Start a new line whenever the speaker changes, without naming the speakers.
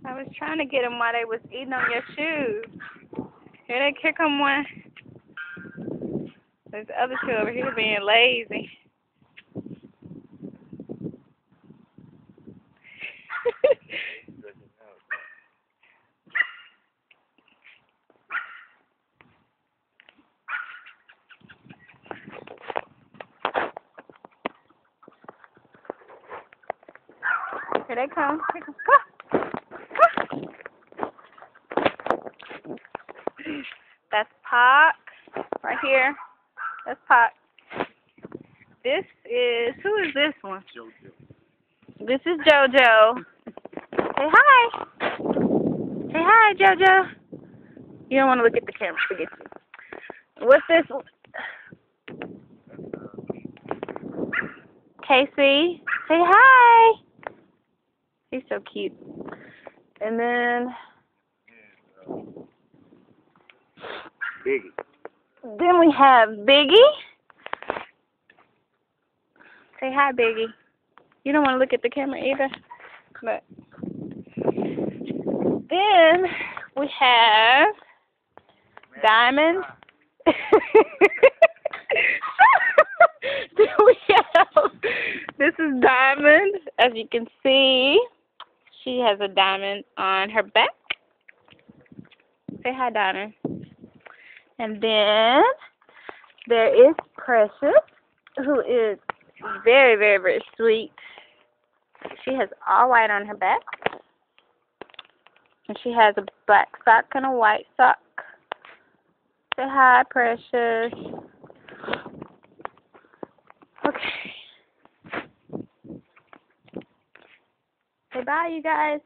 I was trying to get them while they was eating on your shoes. Here come one. There's the other two over here being lazy. Here they come. Here they come. Come. That's Pac right here. That's Pac. This is, who is this one?
JoJo.
This is JoJo. Say hi. Say hi, JoJo. You don't want to look at the camera. Forget you. What's this? Casey. Say hi. He's so cute. And then
Biggie.
Then we have Biggie. Say hi, Biggie. You don't want to look at the camera either. But then we have Diamond. Then we have, this is Diamond. As you can see, she has a diamond on her back. Say hi, Diamond. And then there is Precious, who is very, very, very sweet. She has all white on her back. And she has a black sock and a white sock. Say hi, Precious. Okay. Say bye, you guys.